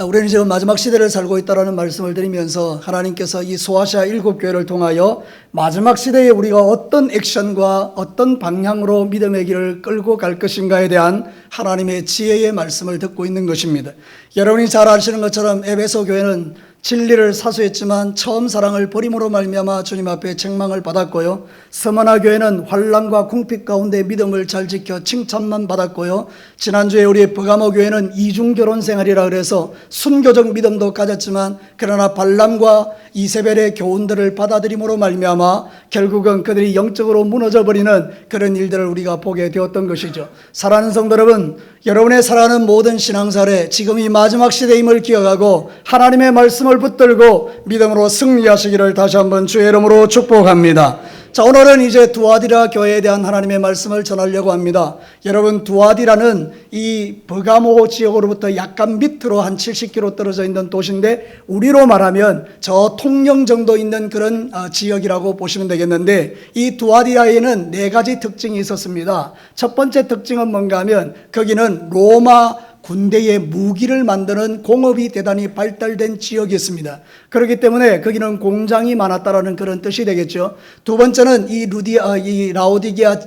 우리는 지금 마지막 시대를 살고 있다는 말씀을 드리면서 하나님께서 이 소아시아 7교회를 통하여 마지막 시대에 우리가 어떤 액션과 어떤 방향으로 믿음의 길을 끌고 갈 것인가에 대한 하나님의 지혜의 말씀을 듣고 있는 것입니다. 여러분이 잘 아시는 것처럼 에베소 교회는 진리를 사수했지만 처음 사랑을 버림으로 말미암아 주님 앞에 책망을 받았고요. 서머나 교회는 환난과 궁핍 가운데 믿음을 잘 지켜 칭찬만 받았고요. 지난주에 우리 버가모 교회는 이중결혼 생활이라 그래서 순교적 믿음도 가졌지만 그러나 발람과 이세벨의 교훈들을 받아들임으로 말미암아 결국은 그들이 영적으로 무너져 버리는 그런 일들을 우리가 보게 되었던 것이죠. 사랑하는 성도 여러분, 여러분의 살아가는 모든 신앙생활에 지금 이 마지막 시대임을 기억하고 하나님의 말씀을 붙들고 믿음으로 승리하시기를 다시 한번 주의 이름으로 축복합니다. 자, 오늘은 이제 두아디라 교회에 대한 하나님의 말씀을 전하려고 합니다. 여러분, 두아디라는 이 버가모 지역으로부터 약간 밑으로 한 70km 떨어져 있는 도시인데 우리로 말하면 저 통영 정도 있는 그런 지역이라고 보시면 되겠는데 이 두아디라에는 4가지 특징이 있었습니다. 첫 번째 특징은 뭔가 하면 거기는 로마 군대의 무기를 만드는 공업이 대단히 발달된 지역이었습니다. 그렇기 때문에 거기는 공장이 많았다라는 그런 뜻이 되겠죠. 두 번째는 이 라오디게아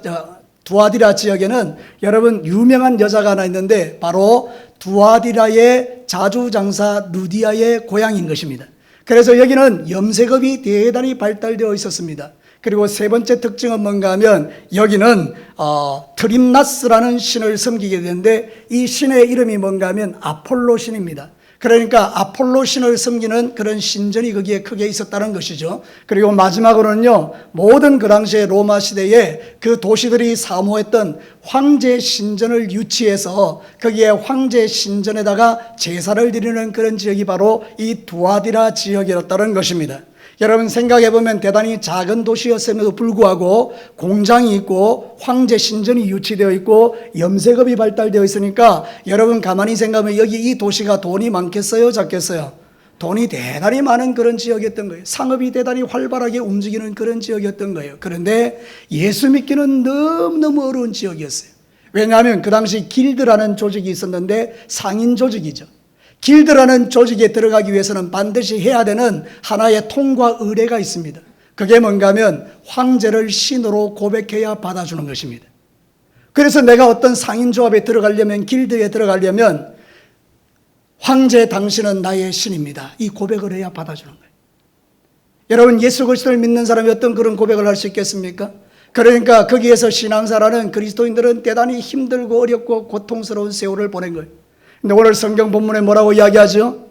두아디라 지역에는 여러분 유명한 여자가 하나 있는데 바로 두아디라의 자주장사 루디아의 고향인 것입니다. 그래서 여기는 염색업이 대단히 발달되어 있었습니다. 그리고 세 번째 특징은 뭔가 하면 여기는 트림나스라는 신을 섬기게 되는데 이 신의 이름이 뭔가 하면 아폴로 신입니다. 그러니까 아폴로 신을 섬기는 그런 신전이 거기에 크게 있었다는 것이죠. 그리고 마지막으로는요, 모든 그 당시에 로마 시대에 그 도시들이 사모했던 황제 신전을 유치해서 거기에 황제 신전에다가 제사를 드리는 그런 지역이 바로 이 두아디라 지역이었다는 것입니다. 여러분 생각해보면 대단히 작은 도시였음에도 불구하고 공장이 있고 황제 신전이 유치되어 있고 염색업이 발달되어 있으니까 여러분 가만히 생각하면 여기 이 도시가 돈이 많겠어요? 작겠어요? 돈이 대단히 많은 그런 지역이었던 거예요. 상업이 대단히 활발하게 움직이는 그런 지역이었던 거예요. 그런데 예수 믿기는 너무너무 어려운 지역이었어요. 왜냐하면 그 당시 길드라는 조직이 있었는데 상인 조직이죠. 길드라는 조직에 들어가기 위해서는 반드시 해야 되는 하나의 통과 의례가 있습니다. 그게 뭔가 하면 황제를 신으로 고백해야 받아주는 것입니다. 그래서 내가 어떤 상인조합에 들어가려면, 길드에 들어가려면 황제 당신은 나의 신입니다, 이 고백을 해야 받아주는 거예요. 여러분, 예수 그리스도를 믿는 사람이 어떤 그런 고백을 할 수 있겠습니까? 그러니까 거기에서 신앙사라는 그리스도인들은 대단히 힘들고 어렵고 고통스러운 세월을 보낸 거예요. 근데 오늘 성경 본문에 뭐라고 이야기하죠?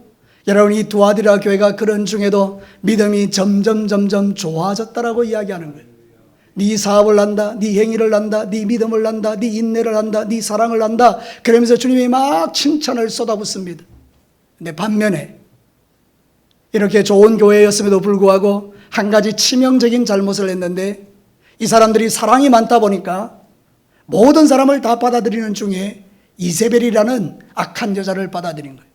여러분, 이 두아디라 교회가 그런 중에도 믿음이 점점 좋아졌다라고 이야기하는 거예요. 네 사업을 한다, 네 행위를 한다, 네 믿음을 한다, 네 인내를 한다, 네 사랑을 한다, 그러면서 주님이 막 칭찬을 쏟아붓습니다. 근데 반면에 이렇게 좋은 교회였음에도 불구하고 한 가지 치명적인 잘못을 했는데 이 사람들이 사랑이 많다 보니까 모든 사람을 다 받아들이는 중에 이세벨이라는 악한 여자를 받아들인 거예요.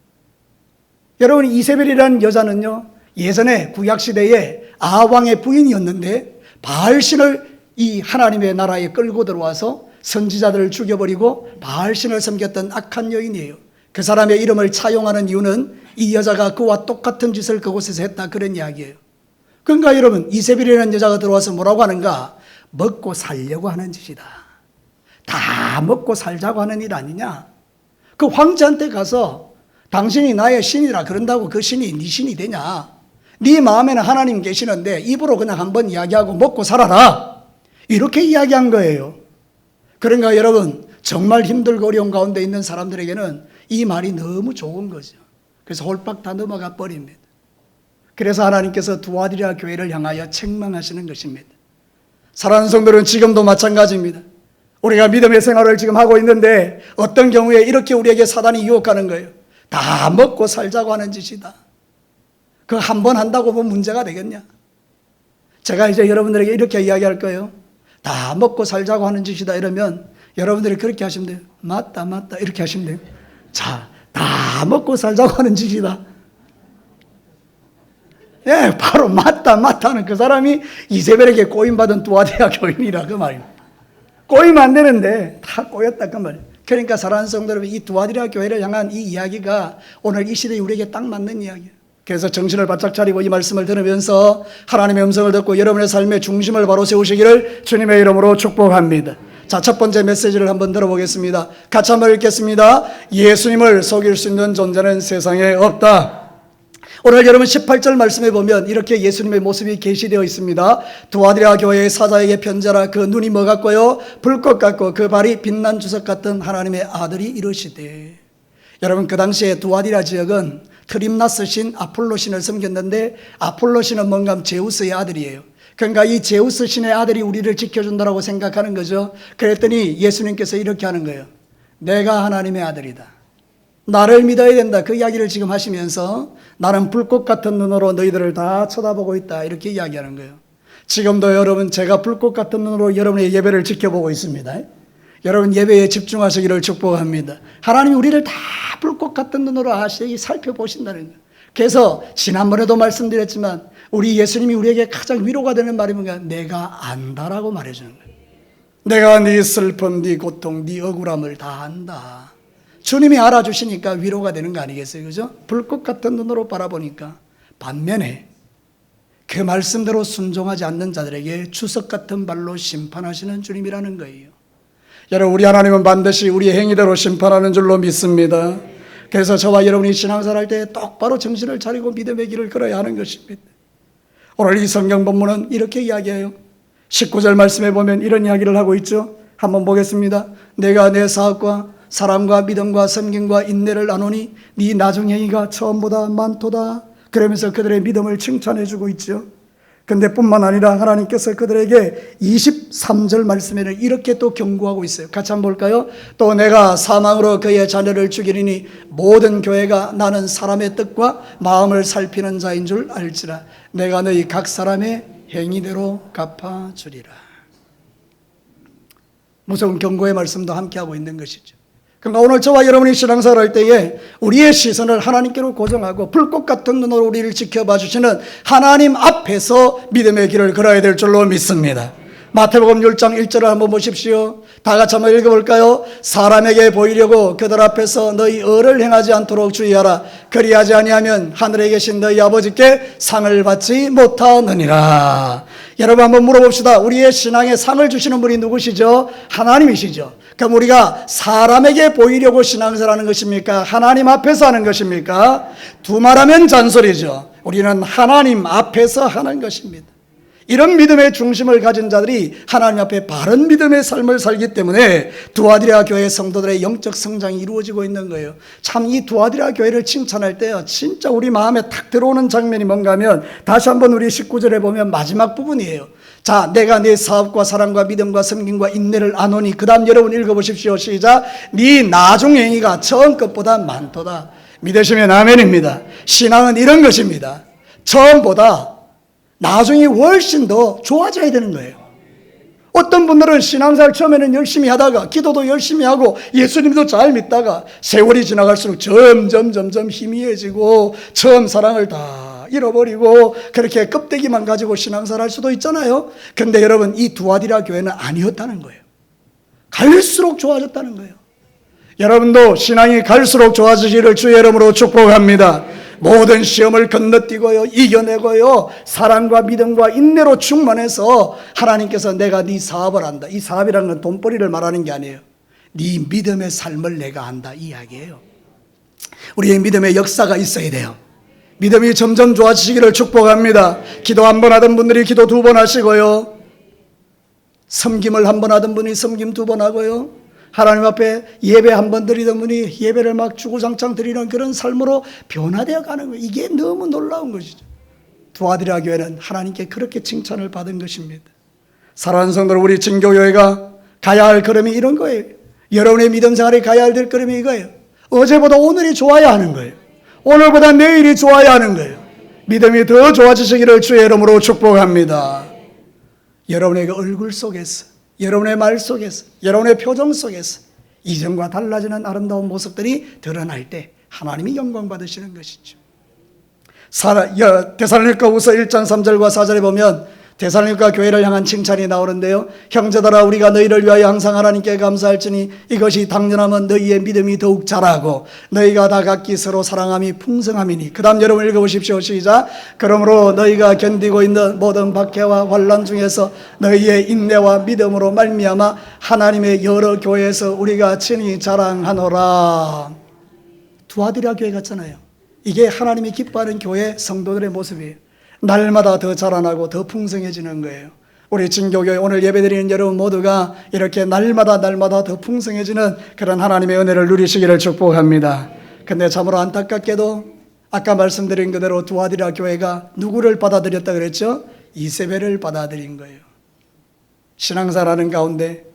여러분, 이세벨이라는 여자는요, 예전에 구약시대에 아합왕의 부인이었는데 바알신을 이 하나님의 나라에 끌고 들어와서 선지자들을 죽여버리고 바알신을 섬겼던 악한 여인이에요. 그 사람의 이름을 차용하는 이유는 이 여자가 그와 똑같은 짓을 그곳에서 했다, 그런 이야기예요. 그러니까 여러분, 이세벨이라는 여자가 들어와서 뭐라고 하는가? 먹고 살려고 하는 짓이다, 다 먹고 살자고 하는 일 아니냐? 그 황제한테 가서 당신이 나의 신이라 그런다고 그 신이 네 신이 되냐? 네 마음에는 하나님 계시는데 입으로 그냥 한번 이야기하고 먹고 살아라, 이렇게 이야기한 거예요. 그러니까 여러분, 정말 힘들고 어려운 가운데 있는 사람들에게는 이 말이 너무 좋은 거죠. 그래서 홀딱 다 넘어가 버립니다. 그래서 하나님께서 두아디라 교회를 향하여 책망하시는 것입니다. 사랑하는 성도들은 지금도 마찬가지입니다. 우리가 믿음의 생활을 지금 하고 있는데 어떤 경우에 이렇게 우리에게 사단이 유혹하는 거예요. 다 먹고 살자고 하는 짓이다. 그거 한 번 한다고 뭐 문제가 되겠냐? 제가 이제 여러분들에게 이렇게 이야기할 거예요. 다 먹고 살자고 하는 짓이다 이러면 여러분들이 그렇게 하시면 돼요. 맞다 이렇게 하시면 돼요. 자, 다 먹고 살자고 하는 짓이다. 예, 바로 맞다 하는 그 사람이 이세벨에게 꼬임받은 두아디라 교인이라 그 말입니다. 꼬이면 안 되는데 다 꼬였다 그 말이에요. 그러니까 사랑하는 성도 여러분, 이 두아디라 교회를 향한 이 이야기가 오늘 이 시대에 우리에게 딱 맞는 이야기예요. 그래서 정신을 바짝 차리고 이 말씀을 들으면서 하나님의 음성을 듣고 여러분의 삶의 중심을 바로 세우시기를 주님의 이름으로 축복합니다. 자, 첫 번째 메시지를 한번 들어보겠습니다. 같이 한번 읽겠습니다. 예수님을 속일 수 있는 존재는 세상에 없다. 오늘 여러분 18절 말씀에 보면 이렇게 예수님의 모습이 계시되어 있습니다. 두아디라 교회의 사자에게 편지하라. 그 눈이 뭐 같고요? 불꽃 같고 그 발이 빛난 주석 같은 하나님의 아들이 이르시되. 여러분 그 당시에 두아디라 지역은 트림나스 신 아폴로 신을 섬겼는데, 아폴로 신은 뭔가 제우스의 아들이에요. 그러니까 이 제우스 신의 아들이 우리를 지켜준다고 생각하는 거죠. 그랬더니 예수님께서 이렇게 하는 거예요. 내가 하나님의 아들이다. 나를 믿어야 된다. 그 이야기를 지금 하시면서 나는 불꽃 같은 눈으로 너희들을 다 쳐다보고 있다. 이렇게 이야기하는 거예요. 지금도 여러분, 제가 불꽃 같은 눈으로 여러분의 예배를 지켜보고 있습니다. 여러분 예배에 집중하시기를 축복합니다. 하나님이 우리를 다 불꽃 같은 눈으로 살펴보신다는 거예요. 그래서 지난번에도 말씀드렸지만 우리 예수님이 우리에게 가장 위로가 되는 말이 뭔가? 내가 안다라고 말해주는 거예요. 내가 네 슬픔, 네 고통, 네 억울함을 다 안다. 주님이 알아주시니까 위로가 되는 거 아니겠어요? 그죠? 불꽃 같은 눈으로 바라보니까. 반면에 그 말씀대로 순종하지 않는 자들에게 주석 같은 발로 심판하시는 주님이라는 거예요. 여러분 우리 하나님은 반드시 우리의 행위대로 심판하는 줄로 믿습니다. 그래서 저와 여러분이 신앙생활 할 때 똑바로 정신을 차리고 믿음의 길을 걸어야 하는 것입니다. 오늘 이 성경 본문은 이렇게 이야기해요. 19절 말씀에 보면 이런 이야기를 하고 있죠. 한번 보겠습니다. 내가 내 사업과 사랑과 믿음과 섬김과 인내를 나누니 네 나중 행위가 처음보다 많도다. 그러면서 그들의 믿음을 칭찬해 주고 있죠. 근데 뿐만 아니라 하나님께서 그들에게 23절 말씀에는 이렇게 또 경고하고 있어요. 같이 한번 볼까요? 또 내가 사망으로 그의 자녀를 죽이리니 모든 교회가 나는 사람의 뜻과 마음을 살피는 자인 줄 알지라. 내가 너희 각 사람의 행위대로 갚아주리라. 무서운 경고의 말씀도 함께하고 있는 것이죠. 그러니까 오늘 저와 여러분이 신앙생활 할 때에 우리의 시선을 하나님께로 고정하고 불꽃 같은 눈으로 우리를 지켜봐 주시는 하나님 앞에서 믿음의 길을 걸어야 될 줄로 믿습니다. 마태복음 6장 1절을 한번 보십시오. 다 같이 한번 읽어볼까요? 사람에게 보이려고 그들 앞에서 너희 의를 행하지 않도록 주의하라. 그리하지 아니하면 하늘에 계신 너희 아버지께 상을 받지 못하느니라. 여러분 한번 물어봅시다. 우리의 신앙에 상을 주시는 분이 누구시죠? 하나님이시죠. 그럼 우리가 사람에게 보이려고 신앙생활 하는 것입니까? 하나님 앞에서 하는 것입니까? 두 말하면 잔소리죠. 우리는 하나님 앞에서 하는 것입니다. 이런 믿음의 중심을 가진 자들이 하나님 앞에 바른 믿음의 삶을 살기 때문에 두아디라 교회 성도들의 영적 성장이 이루어지고 있는 거예요. 참 이 두아디라 교회를 칭찬할 때요, 진짜 우리 마음에 탁 들어오는 장면이 뭔가 하면 다시 한번 우리 19절에 보면 마지막 부분이에요. 자, 내가 네 사업과 사랑과 믿음과 섬김과 인내를 아노니. 그 다음 여러분 읽어보십시오. 시작. 네 나중 행위가 처음 것보다 많도다. 믿으시면 아멘입니다. 신앙은 이런 것입니다. 처음보다 나중에 훨씬 더 좋아져야 되는 거예요. 어떤 분들은 신앙생활 처음에는 열심히 하다가 기도도 열심히 하고 예수님도 잘 믿다가 세월이 지나갈수록 점점 희미해지고 처음 사랑을 다 잃어버리고 그렇게 껍데기만 가지고 신앙생활 할 수도 있잖아요. 근데 여러분 이 두아디라 교회는 아니었다는 거예요. 갈수록 좋아졌다는 거예요. 여러분도 신앙이 갈수록 좋아지기를 주의 이름으로 축복합니다. 모든 시험을 건너뛰고요, 이겨내고요, 사랑과 믿음과 인내로 충만해서 하나님께서 내가 네 사업을 안다. 이 사업이라는 건 돈벌이를 말하는 게 아니에요. 네 믿음의 삶을 내가 안다 이 이야기예요. 우리의 믿음의 역사가 있어야 돼요. 믿음이 점점 좋아지시기를 축복합니다. 기도 한 번 하던 분들이 기도 2번 하시고요, 섬김을 한 번 하던 분이 섬김 2번 하고요, 하나님 앞에 예배 한 번 드리던 분이 예배를 막 주구장창 드리는 그런 삶으로 변화되어 가는 거예요. 이게 너무 놀라운 것이죠. 두아디라 교회는 하나님께 그렇게 칭찬을 받은 것입니다. 사랑하는 성도들, 우리 진교교회가 가야 할 걸음이 이런 거예요. 여러분의 믿음 생활에 가야 할 걸음이 이거예요. 어제보다 오늘이 좋아야 하는 거예요. 오늘보다 내일이 좋아야 하는 거예요. 믿음이 더 좋아지시기를 주의 이름으로 축복합니다. 여러분의 얼굴 속에서, 여러분의 말 속에서, 여러분의 표정 속에서 이전과 달라지는 아름다운 모습들이 드러날 때 하나님이 영광 받으시는 것이죠. 데살로니가후서 1장 3절과 4절에 보면 데살로니가 교회를 향한 칭찬이 나오는데요. 형제들아 우리가 너희를 위하여 항상 하나님께 감사할지니 이것이 당연하면 너희의 믿음이 더욱 자라고 너희가 다 각기 서로 사랑함이 풍성함이니. 그 다음 여러분 읽어보십시오. 시작. 그러므로 너희가 견디고 있는 모든 박해와 환난 중에서 너희의 인내와 믿음으로 말미암아 하나님의 여러 교회에서 우리가 친히 자랑하노라. 두아디라 교회 같잖아요. 이게 하나님이 기뻐하는 교회 성도들의 모습이에요. 날마다 더 자라나고 더 풍성해지는 거예요. 우리 진교교회 오늘 예배드리는 여러분 모두가 이렇게 날마다 더 풍성해지는 그런 하나님의 은혜를 누리시기를 축복합니다. 근데 참으로 안타깝게도 아까 말씀드린 그대로 두아디라 교회가 누구를 받아들였다 그랬죠? 이세벨을 받아들인 거예요. 신앙사라는 가운데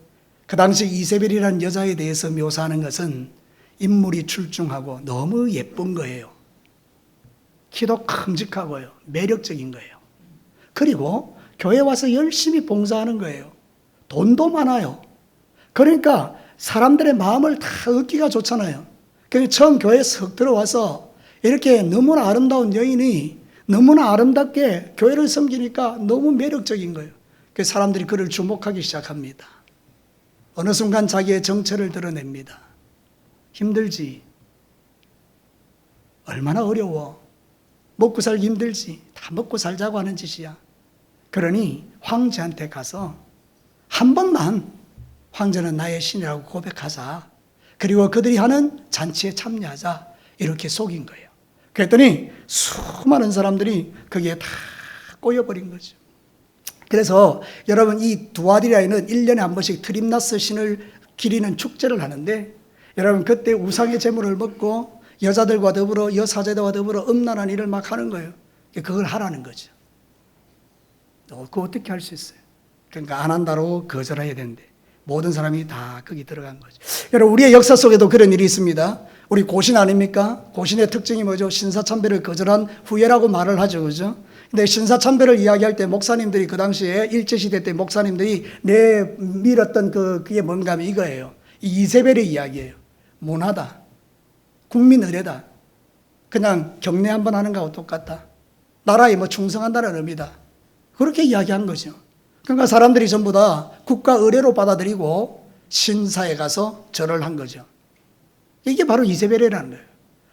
그 당시 이세벨이라는 여자에 대해서 묘사하는 것은 인물이 출중하고 너무 예쁜 거예요. 키도 큼직하고요. 매력적인 거예요. 그리고 교회 와서 열심히 봉사하는 거예요. 돈도 많아요. 그러니까 사람들의 마음을 다 얻기가 좋잖아요. 그러니까 처음 교회에 석 들어와서 이렇게 너무나 아름다운 여인이 너무나 아름답게 교회를 섬기니까 너무 매력적인 거예요. 그래서 사람들이 그를 주목하기 시작합니다. 어느 순간 자기의 정체를 드러냅니다. 힘들지. 얼마나 어려워. 먹고 살기 힘들지. 다 먹고 살자고 하는 짓이야. 그러니 황제한테 가서 한 번만 황제는 나의 신이라고 고백하자. 그리고 그들이 하는 잔치에 참여하자. 이렇게 속인 거예요. 그랬더니 수많은 사람들이 거기에 다 꼬여버린 거죠. 그래서 여러분 이 두아디라에는 1년에 한 번씩 트림나스 신을 기리는 축제를 하는데 여러분 그때 우상의 제물을 먹고 여자들과 더불어 여사제들과 더불어 음란한 일을 막 하는 거예요. 그걸 하라는 거죠. 그거 어떻게 할 수 있어요? 그러니까 안 한다고 거절해야 되는데 모든 사람이 다 거기 들어간 거죠. 여러분 우리의 역사 속에도 그런 일이 있습니다. 우리 고신 아닙니까? 고신의 특징이 뭐죠? 신사참배를 거절한 후예라고 말을 하죠. 그죠? 근데 신사참배를 이야기할 때 목사님들이 그 당시에 일제시대 때 목사님들이 내밀었던 그게 뭔가 하면 이거예요. 이세벨의 이야기예요. 모나다. 국민 의례다. 그냥 경례 한번 하는 거하고 똑같다. 나라에 뭐 충성한다는 의미다. 그렇게 이야기한 거죠. 그러니까 사람들이 전부 다 국가 의례로 받아들이고 신사에 가서 절을 한 거죠. 이게 바로 이세벨이라는 거예요.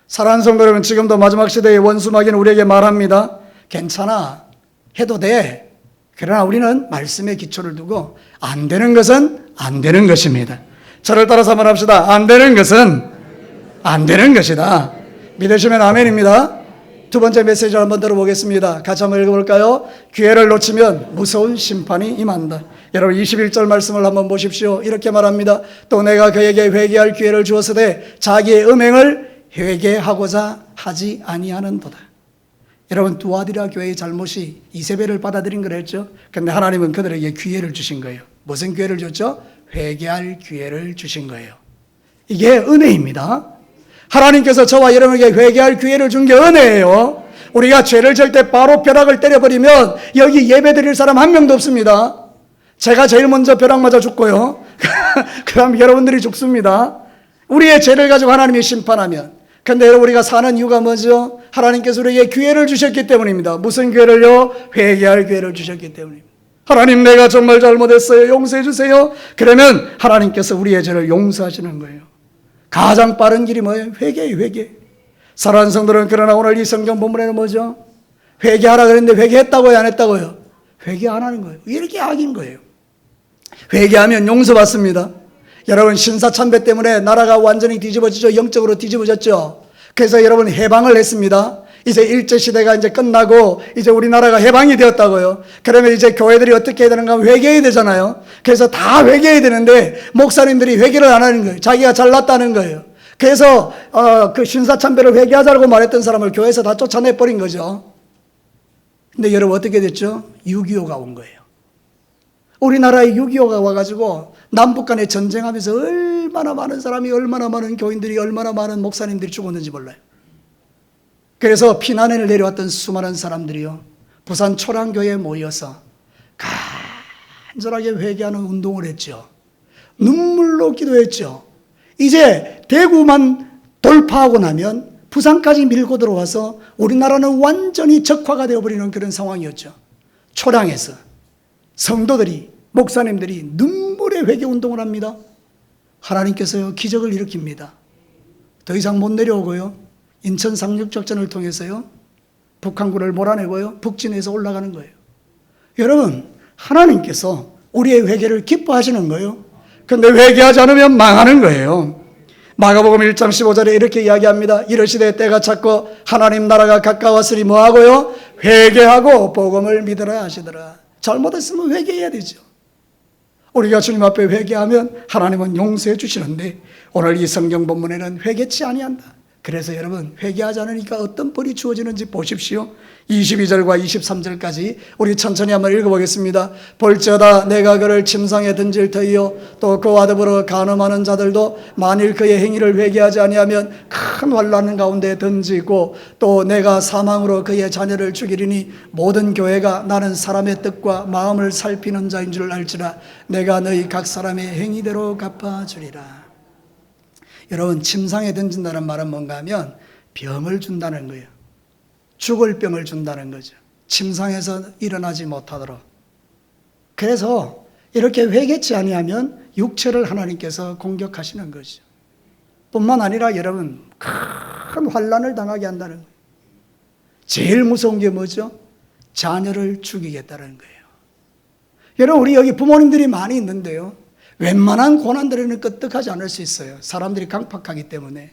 사랑하는 성도 여러분, 지금도 마지막 시대의 원수마귀는 우리에게 말합니다. 괜찮아. 해도 돼. 그러나 우리는 말씀의 기초를 두고 안 되는 것은 안 되는 것입니다. 저를 따라서 한번 합시다. 안 되는 것은 안 되는 것이다. 믿으시면 아멘입니다. 두 번째 메시지를 한번 들어보겠습니다. 같이 한번 읽어볼까요? 기회를 놓치면 무서운 심판이 임한다. 여러분 21절 말씀을 한번 보십시오. 이렇게 말합니다. 또 내가 그에게 회개할 기회를 주었으되 자기의 음행을 회개하고자 하지 아니하는도다. 여러분 두아디라 교회의 잘못이 이세벨을 받아들인 거랬죠. 그런데 하나님은 그들에게 기회를 주신 거예요. 무슨 기회를 줬죠? 회개할 기회를 주신 거예요. 이게 은혜입니다. 하나님께서 저와 여러분에게 회개할 기회를 준 게 은혜예요. 우리가 죄를 질 때 바로 벼락을 때려버리면 여기 예배 드릴 사람 한 명도 없습니다. 제가 제일 먼저 벼락 맞아 죽고요. 그 다음 여러분들이 죽습니다. 우리의 죄를 가지고 하나님이 심판하면. 근데 여러분 우리가 사는 이유가 뭐죠? 하나님께서 우리에게 기회를 주셨기 때문입니다. 무슨 기회를요? 회개할 기회를 주셨기 때문입니다. 하나님 내가 정말 잘못했어요. 용서해 주세요. 그러면 하나님께서 우리의 죄를 용서하시는 거예요. 가장 빠른 길이 뭐예요? 회개예요. 회개. 사랑하는 성도들은 그러나 오늘 이 성경 본문에는 뭐죠? 회개하라 그랬는데 회개했다고요? 안 했다고요? 회개 안 하는 거예요. 이렇게 악인 거예요. 회개하면 용서받습니다. 여러분 신사참배 때문에 나라가 완전히 뒤집어지죠. 영적으로 뒤집어졌죠. 그래서 여러분 해방을 했습니다. 이제 일제시대가 이제 끝나고 이제 우리나라가 해방이 되었다고요. 그러면 이제 교회들이 어떻게 해야 되는가 하면 회개해야 되잖아요. 그래서 다 회개해야 되는데 목사님들이 회개를 안 하는 거예요. 자기가 잘났다는 거예요. 그래서 그 신사참배를 회개하자고 말했던 사람을 교회에서 다 쫓아내버린 거죠. 근데 여러분 어떻게 됐죠? 6.25가 온 거예요. 우리나라에 6.25가 와가지고 남북 간에 전쟁하면서 얼마나 많은 사람이, 얼마나 많은 교인들이, 얼마나 많은 목사님들이 죽었는지 몰라요. 그래서 피난을 내려왔던 수많은 사람들이요, 부산 초량교회에 모여서 간절하게 회개하는 운동을 했죠. 눈물로 기도했죠. 이제 대구만 돌파하고 나면 부산까지 밀고 들어와서 우리나라는 완전히 적화가 되어버리는 그런 상황이었죠. 초량에서. 성도들이, 목사님들이 눈물의 회개 운동을 합니다. 하나님께서요 기적을 일으킵니다. 더 이상 못 내려오고요, 인천 상륙작전을 통해서요 북한군을 몰아내고요 북진해서 올라가는 거예요. 여러분, 하나님께서 우리의 회개를 기뻐하시는 거예요. 근데 회개하지 않으면 망하는 거예요. 마가복음 1장 15절에 이렇게 이야기합니다. 이르시되 때가 찼고 하나님 나라가 가까웠으니 뭐하고요? 회개하고 복음을 믿으라 하시더라. 잘못했으면 회개해야 되죠. 우리가 주님 앞에 회개하면 하나님은 용서해 주시는데, 오늘 이 성경 본문에는 회개치 아니한다. 그래서 여러분, 회개하지 않으니까 어떤 벌이 주어지는지 보십시오. 22절과 23절까지 우리 천천히 한번 읽어보겠습니다. 볼지어다 내가 그를 침상에 던질 터이요 또 그와 더불어 간음하는 자들도 만일 그의 행위를 회개하지 아니하면 큰 환난 가운데 던지고, 또 내가 사망으로 그의 자녀를 죽이리니 모든 교회가 나는 사람의 뜻과 마음을 살피는 자인 줄 알지라. 내가 너희 각 사람의 행위대로 갚아주리라. 여러분, 침상에 던진다는 말은 뭔가 하면 병을 준다는 거예요. 죽을 병을 준다는 거죠. 침상에서 일어나지 못하도록. 그래서 이렇게 회개치 아니하면 육체를 하나님께서 공격하시는 거죠. 뿐만 아니라 여러분, 큰 환난을 당하게 한다는 거예요. 제일 무서운 게 뭐죠? 자녀를 죽이겠다는 거예요. 여러분, 우리 여기 부모님들이 많이 있는데요, 웬만한 고난들에는 끄떡하지 않을 수 있어요. 사람들이 강팍하기 때문에.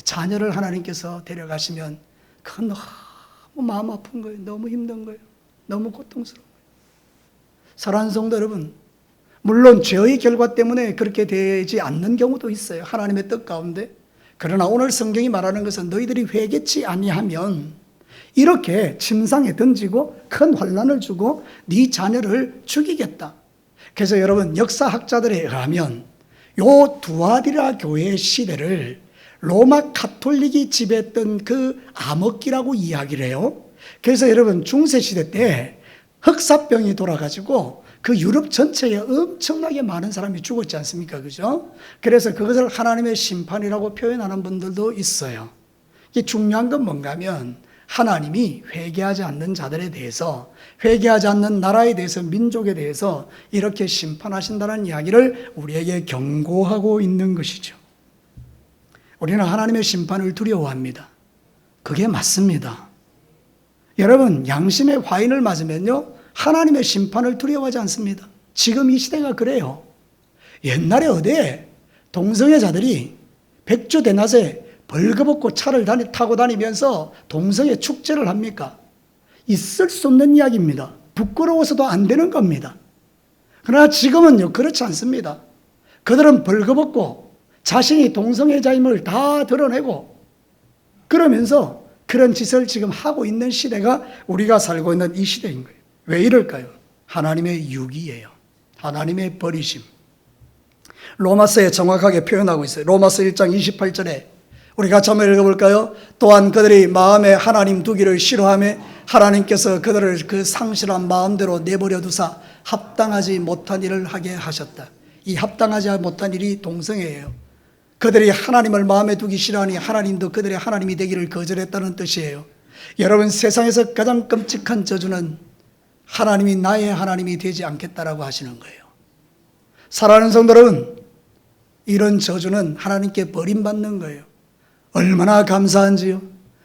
자녀를 하나님께서 데려가시면 그건 너무 마음 아픈 거예요. 너무 힘든 거예요. 너무 고통스러운 거예요. 사랑하는 성도 여러분, 물론 죄의 결과 때문에 그렇게 되지 않는 경우도 있어요. 하나님의 뜻 가운데. 그러나 오늘 성경이 말하는 것은 너희들이 회개치 아니하면 이렇게 침상에 던지고 큰 환난을 주고 네 자녀를 죽이겠다. 그래서 여러분, 역사학자들에 의하면 요 두아디라 교회 시대를 로마 가톨릭이 지배했던 그 암흑기라고 이야기를 해요. 그래서 여러분, 중세시대 때 흑사병이 돌아가지고 그 유럽 전체에 엄청나게 많은 사람이 죽었지 않습니까? 그죠? 그래서 그것을 하나님의 심판이라고 표현하는 분들도 있어요. 이게 중요한 건 뭔가 하면 하나님이 회개하지 않는 자들에 대해서, 회개하지 않는 나라에 대해서, 민족에 대해서 이렇게 심판하신다는 이야기를 우리에게 경고하고 있는 것이죠. 우리는 하나님의 심판을 두려워합니다. 그게 맞습니다. 여러분, 양심의 화인을 맞으면요, 하나님의 심판을 두려워하지 않습니다. 지금 이 시대가 그래요. 옛날에 어디에 동성애 자들이 백주 대낮에 벌거벗고 차를 타고 다니면서 동성애 축제를 합니까? 있을 수 없는 이야기입니다. 부끄러워서도 안 되는 겁니다. 그러나 지금은요, 그렇지 않습니다. 그들은 벌거벗고 자신이 동성애자임을 다 드러내고 그러면서 그런 짓을 지금 하고 있는 시대가 우리가 살고 있는 이 시대인 거예요. 왜 이럴까요? 하나님의 유기예요. 하나님의 버리심. 로마서에 정확하게 표현하고 있어요. 로마서 1장 28절에 우리 같이 한번 읽어볼까요? 또한 그들이 마음에 하나님 두기를 싫어하며 하나님께서 그들을 그 상실한 마음대로 내버려 두사 합당하지 못한 일을 하게 하셨다. 이 합당하지 못한 일이 동성애예요. 그들이 하나님을 마음에 두기 싫어하니 하나님도 그들의 하나님이 되기를 거절했다는 뜻이에요. 여러분, 세상에서 가장 끔찍한 저주는 하나님이 나의 하나님이 되지 않겠다라고 하시는 거예요. 사랑하는 성도 여러분, 이런 저주는 하나님께 버림받는 거예요. 얼마나 감사한지요.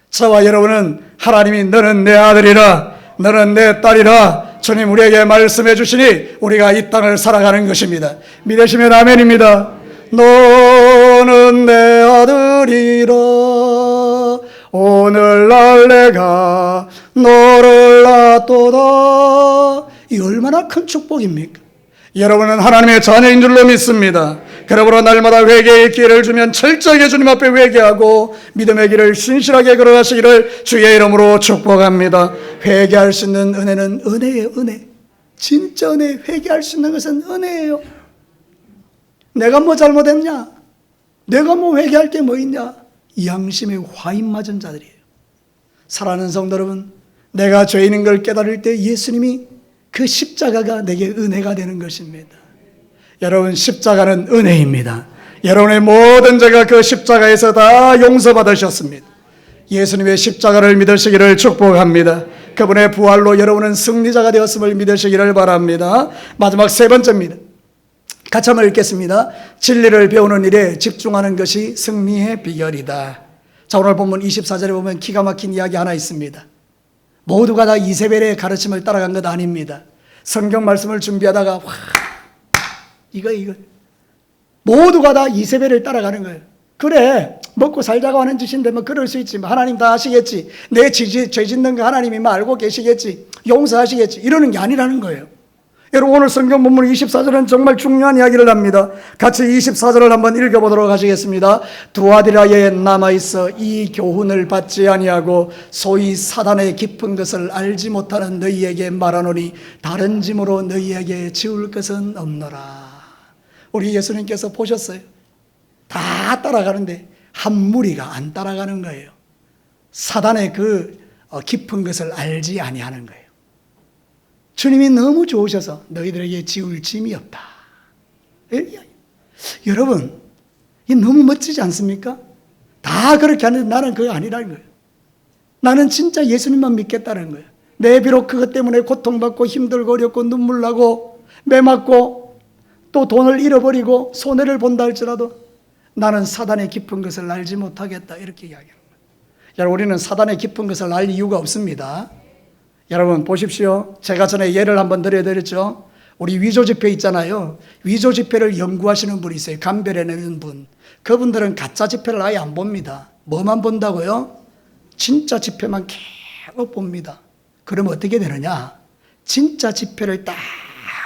저와 여러분은 하나님이 너는 내 아들이라, 너는 내 딸이라 주님 우리에게 말씀해 주시니 우리가 이 땅을 살아가는 것입니다. 믿으시면 아멘입니다. 너는 내 아들이라 오늘날 내가 너를 낳도다. 이 얼마나 큰 축복입니까? 여러분은 하나님의 자녀인 줄로 믿습니다. 그러므로 날마다 회개의 기회를 주면 철저하게 주님 앞에 회개하고 믿음의 길을 신실하게 걸어가시기를 주의 이름으로 축복합니다. 회개할 수 있는 은혜는 은혜예요. 은혜. 진짜 은혜. 회개할 수 있는 것은 은혜예요. 내가 뭐 잘못했냐? 내가 뭐 회개할 게 뭐 있냐? 이 양심에 화인 맞은 자들이에요. 사랑하는 성도 여러분, 내가 죄인인 걸 깨달을 때 예수님이 그 십자가가 내게 은혜가 되는 것입니다. 여러분, 십자가는 은혜입니다. 여러분의 모든 죄가 그 십자가에서 다 용서받으셨습니다. 예수님의 십자가를 믿으시기를 축복합니다. 그분의 부활로 여러분은 승리자가 되었음을 믿으시기를 바랍니다. 마지막 세 번째입니다. 같이 한번 읽겠습니다. 진리를 배우는 일에 집중하는 것이 승리의 비결이다. 자, 오늘 본문 24절에 보면 기가 막힌 이야기 하나 있습니다. 모두가 다 이세벨의 가르침을 따라간 것 아닙니다. 성경 말씀을 준비하다가 와, 이거 모두가 다 이세벨을 따라가는 거예요. 그래, 먹고 살자고 하는 짓인데 뭐 그럴 수 있지. 하나님 다 아시겠지. 내 죄 짓는 거 하나님이 알고 계시겠지. 용서하시겠지. 이러는 게 아니라는 거예요. 여러분, 오늘 성경 본문 24절은 정말 중요한 이야기를 합니다. 같이 24절을 한번 읽어보도록 하시겠습니다. 두아디라에 남아있어 이 교훈을 받지 아니하고 소위 사단의 깊은 것을 알지 못하는 너희에게 말하노니 다른 짐으로 너희에게 지울 것은 없노라. 우리 예수님께서 보셨어요. 다 따라가는데 한 무리가 안 따라가는 거예요. 사단의 그 깊은 것을 알지 아니하는 거예요. 주님이 너무 좋으셔서 너희들에게 지울 짐이 없다. 여러분, 이 너무 멋지지 않습니까? 다 그렇게 하는데 나는 그거 아니라는 거예요. 나는 진짜 예수님만 믿겠다는 거예요. 내 비록 그것 때문에 고통받고 힘들고 어렵고 눈물 나고 매 맞고 또 돈을 잃어버리고 손해를 본다 할지라도 나는 사단의 깊은 것을 알지 못하겠다, 이렇게 이야기하는 거예요. 여러분, 우리는 사단의 깊은 것을 알 이유가 없습니다. 여러분 보십시오. 제가 전에 예를 한번 드렸죠. 우리 위조지폐 있잖아요. 위조지폐를 연구하시는 분이 있어요. 감별해내는 분. 그분들은 가짜 지폐를 아예 안 봅니다. 뭐만 본다고요? 진짜 지폐만 계속 봅니다. 그럼 어떻게 되느냐? 진짜 지폐를 딱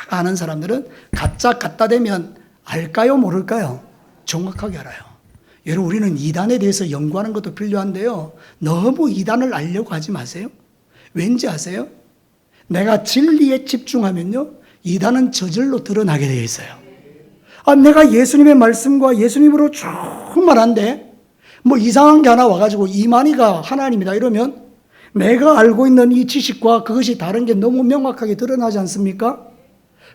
아는 사람들은 가짜 갖다 대면 알까요, 모를까요? 정확하게 알아요. 여러분, 우리는 이단에 대해서 연구하는 것도 필요한데요, 너무 이단을 알려고 하지 마세요. 왠지 아세요? 내가 진리에 집중하면요, 이단은 저절로 드러나게 되어 있어요. 내가 예수님의 말씀과 예수님으로 충만한데 뭐 이상한 게 하나 와가지고 이만희가 하나님이다 이러면 내가 알고 있는 이 지식과 그것이 다른 게 너무 명확하게 드러나지 않습니까?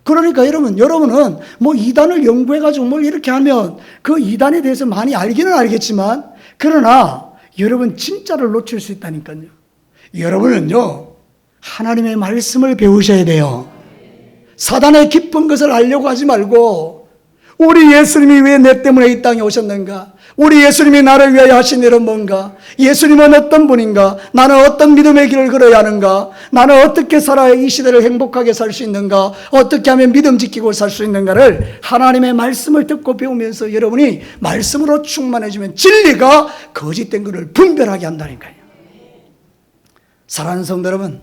그러니까 여러분은 뭐 이단을 연구해가지고 뭘 이렇게 하면 그 이단에 대해서 많이 알기는 알겠지만, 그러나 여러분 진짜를 놓칠 수 있다니까요. 여러분은요, 하나님의 말씀을 배우셔야 돼요. 사단의 깊은 것을 알려고 하지 말고, 우리 예수님이 왜 내 때문에 이 땅에 오셨는가? 우리 예수님이 나를 위하여 하신 일은 뭔가? 예수님은 어떤 분인가? 나는 어떤 믿음의 길을 걸어야 하는가? 나는 어떻게 살아야 이 시대를 행복하게 살 수 있는가? 어떻게 하면 믿음 지키고 살 수 있는가를 하나님의 말씀을 듣고 배우면서 여러분이 말씀으로 충만해지면 진리가 거짓된 것을 분별하게 한다니까요. 사랑하는 성도 여러분,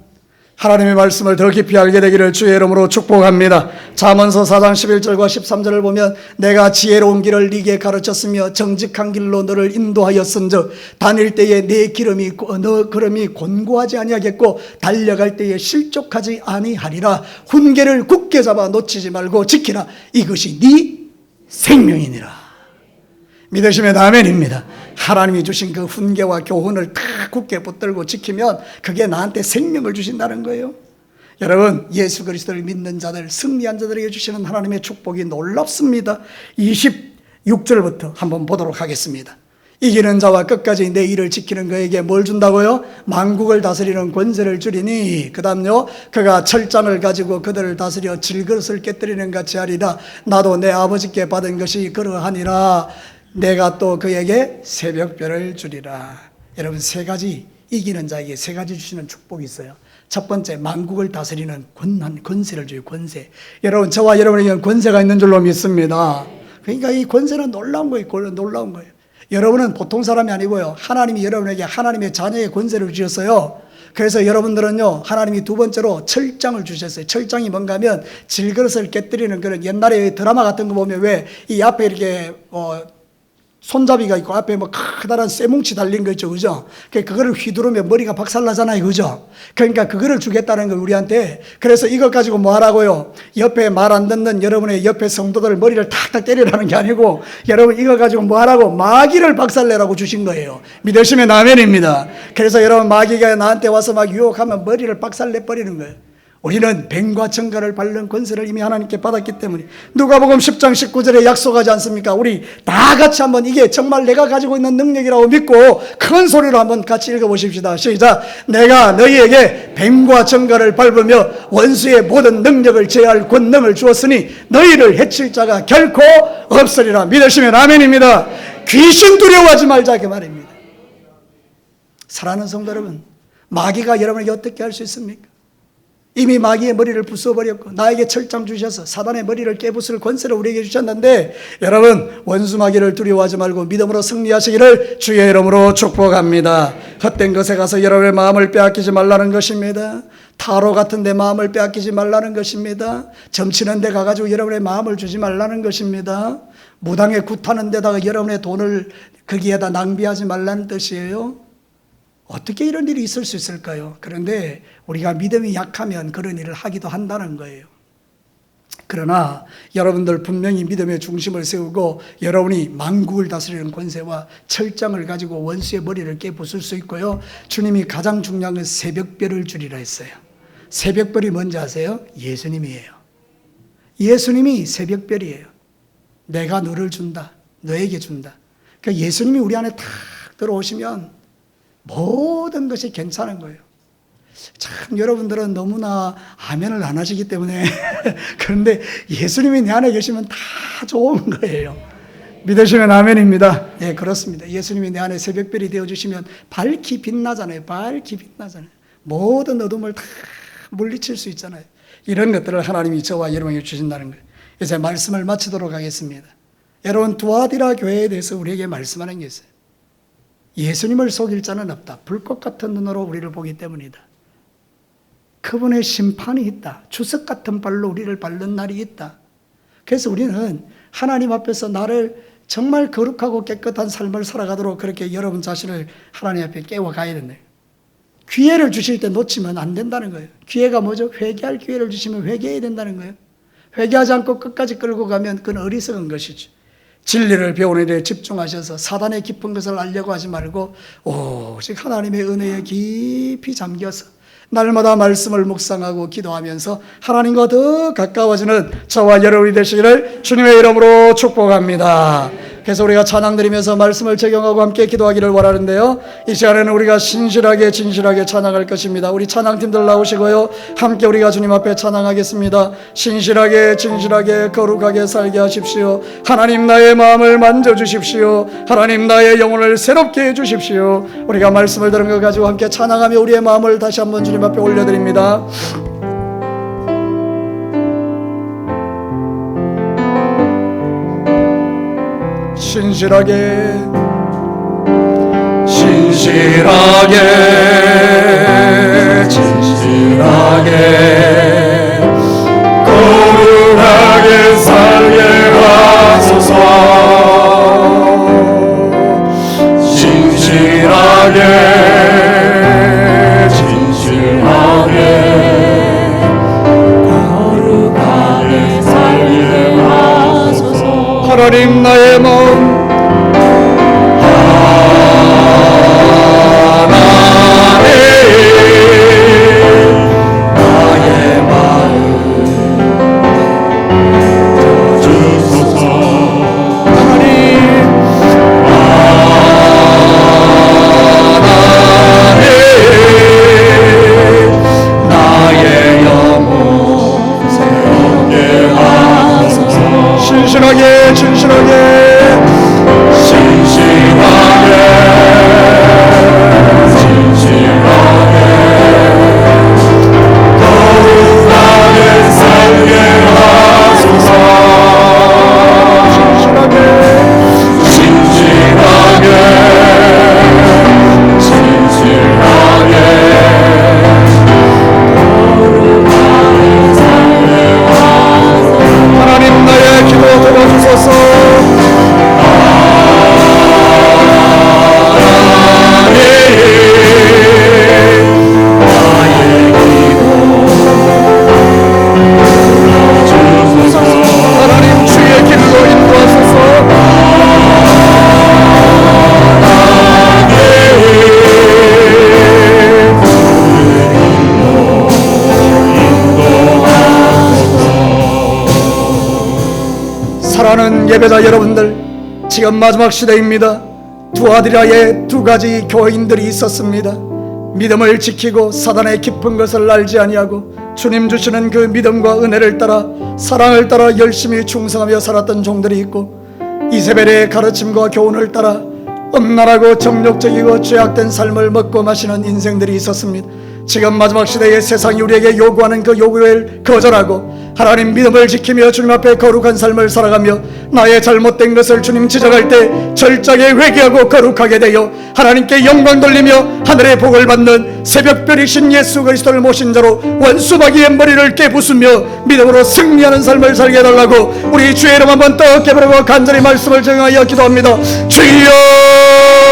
하나님의 말씀을 더 깊이 알게 되기를 주의 이름으로 축복합니다. 잠언서 4장 11절과 13절을 보면 내가 지혜로운 길을 네게 가르쳤으며 정직한 길로 너를 인도하였은즉 다닐 때에 너 걸음이 곤고하지 아니하겠고 달려갈 때에 실족하지 아니하리라. 훈계를 굳게 잡아 놓치지 말고 지키라. 이것이 네 생명이니라. 믿으시면 아멘입니다. 하나님이 주신 그 훈계와 교훈을 다 굳게 붙들고 지키면 그게 나한테 생명을 주신다는 거예요. 여러분, 예수 그리스도를 믿는 자들, 승리한 자들에게 주시는 하나님의 축복이 놀랍습니다. 26절부터 한번 보도록 하겠습니다. 이기는 자와 끝까지 내 일을 지키는 그에게 뭘 준다고요? 만국을 다스리는 권세를 주리니, 그 다음요, 그가 철장을 가지고 그들을 다스려 질그릇을 깨뜨리는 같이 하리라. 나도 내 아버지께 받은 것이 그러하니라. 내가 또 그에게 새벽별을 주리라. 여러분, 세 가지, 이기는 자에게 세 가지 주시는 축복이 있어요. 첫 번째, 만국을 다스리는 권세를 줘요. 권세. 여러분, 저와 여러분에게는 권세가 있는 줄로 믿습니다. 그러니까 이 권세는 놀라운 거예요. 놀라운 거예요. 여러분은 보통 사람이 아니고요, 하나님이 여러분에게 하나님의 자녀의 권세를 주셨어요. 그래서 여러분들은요, 하나님이 두 번째로 철장을 주셨어요. 철장이 뭔가 하면 질그릇을 깨뜨리는 그런, 옛날에 드라마 같은 거 보면 왜 이 앞에 이렇게 손잡이가 있고 앞에 뭐 커다란 쇠뭉치 달린 거 있죠, 그죠? 그거를 휘두르면 머리가 박살나잖아요, 그죠? 그러니까 그거를 주겠다는 거 우리한테. 그래서 이것 가지고 뭐 하라고요? 옆에 말 안 듣는 여러분의 옆에 성도들 머리를 탁탁 때리라는 게 아니고, 여러분 이거 가지고 뭐 하라고? 마귀를 박살내라고 주신 거예요. 믿으시면 아멘입니다. 그래서 여러분, 마귀가 나한테 와서 막 유혹하면 머리를 박살내 버리는 거예요. 우리는 뱀과 정갈을 밟는 권세를 이미 하나님께 받았기 때문에 누가복음 10장 19절에 약속하지 않습니까? 우리 다 같이 한번 이게 정말 내가 가지고 있는 능력이라고 믿고 큰 소리로 한번 같이 읽어보십시다. 시작. 내가 너희에게 뱀과 정갈을 밟으며 원수의 모든 능력을 제할 권능을 주었으니 너희를 해칠 자가 결코 없으리라. 믿으시면 아멘입니다. 귀신 두려워하지 말자 그 말입니다. 사랑하는 성도 여러분, 마귀가 여러분에게 어떻게 할 수 있습니까? 이미 마귀의 머리를 부숴버렸고 나에게 철장 주셔서 사단의 머리를 깨부술 권세를 우리에게 주셨는데, 여러분 원수 마귀를 두려워하지 말고 믿음으로 승리하시기를 주의 이름으로 축복합니다. 헛된 것에 가서 여러분의 마음을 빼앗기지 말라는 것입니다. 타로 같은 데 마음을 빼앗기지 말라는 것입니다. 점치는 데 가가지고 여러분의 마음을 주지 말라는 것입니다. 무당에 굿하는 데다가 여러분의 돈을 거기에다 낭비하지 말라는 뜻이에요. 어떻게 이런 일이 있을 수 있을까요? 그런데 우리가 믿음이 약하면 그런 일을 하기도 한다는 거예요. 그러나 여러분들 분명히 믿음의 중심을 세우고 여러분이 만국을 다스리는 권세와 철장을 가지고 원수의 머리를 깨부술 수 있고요. 주님이 가장 중요한 건 새벽별을 주리라 했어요. 새벽별이 뭔지 아세요? 예수님이에요. 예수님이 새벽별이에요. 내가 너를 준다. 너에게 준다. 그러니까 예수님이 우리 안에 탁 들어오시면 모든 것이 괜찮은 거예요. 참 여러분들은 너무나 아멘을 안 하시기 때문에 그런데 예수님이 내 안에 계시면 다 좋은 거예요. 믿으시면 아멘입니다. 예, 그렇습니다. 예수님이 내 안에 새벽별이 되어주시면 밝히 빛나잖아요. 밝히 빛나잖아요. 모든 어둠을 다 물리칠 수 있잖아요. 이런 것들을 하나님이 저와 여러분에게 주신다는 거예요. 이제 말씀을 마치도록 하겠습니다. 여러분, 두아디라 교회에 대해서 우리에게 말씀하는 게 있어요. 예수님을 속일 자는 없다. 불꽃 같은 눈으로 우리를 보기 때문이다. 그분의 심판이 있다. 주석 같은 발로 우리를 밟는 날이 있다. 그래서 우리는 하나님 앞에서 나를 정말 거룩하고 깨끗한 삶을 살아가도록 그렇게 여러분 자신을 하나님 앞에 깨워가야 된다. 기회를 주실 때 놓치면 안 된다는 거예요. 기회가 뭐죠? 회개할 기회를 주시면 회개해야 된다는 거예요. 회개하지 않고 끝까지 끌고 가면 그건 어리석은 것이죠. 진리를 배우는 데 집중하셔서 사단의 깊은 것을 알려고 하지 말고 오직 하나님의 은혜에 깊이 잠겨서 날마다 말씀을 묵상하고 기도하면서 하나님과 더 가까워지는 저와 여러분이 되시기를 주님의 이름으로 축복합니다. 그래서 우리가 찬양 드리면서 말씀을 적용하고 함께 기도하기를 원하는데요, 이 시간에는 우리가 진실하게 찬양할 것입니다. 우리 찬양팀들 나오시고요, 함께 우리가 주님 앞에 찬양하겠습니다. 진실하게 거룩하게 살게 하십시오. 하나님 나의 마음을 만져주십시오. 하나님 나의 영혼을 새롭게 해주십시오. 우리가 말씀을 들은 것 가지고 함께 찬양하며 우리의 마음을 다시 한번 주님 앞에 올려드립니다. 진실하게 거룩하게 살게 하소서. 진실하게 거룩하게 살게 하소서. 하나님 나의 마음 진실하게 예배자 여러분들, 지금 마지막 시대입니다. 두아디라에 두 가지 교인들이 있었습니다. 믿음을 지키고 사단의 깊은 것을 알지 아니하고 주님 주시는 그 믿음과 은혜를 따라 사랑을 따라 열심히 충성하며 살았던 종들이 있고, 이세벨의 가르침과 교훈을 따라 엄란하고 정욕적이고 죄악된 삶을 먹고 마시는 인생들이 있었습니다. 지금 마지막 시대에 세상이 우리에게 요구하는 그 요구를 거절하고 하나님 믿음을 지키며 주님 앞에 거룩한 삶을 살아가며 나의 잘못된 것을 주님 지적할 때 절장에 회개하고 거룩하게 되어 하나님께 영광 돌리며 하늘의 복을 받는 새벽별이신 예수 그리스도를 모신 자로 원수마귀의 머리를 깨부수며 믿음으로 승리하는 삶을 살게 해달라고 우리 주의 이름 한번 떡 깨부르고 간절히 말씀을 정하여 기도합니다. 주여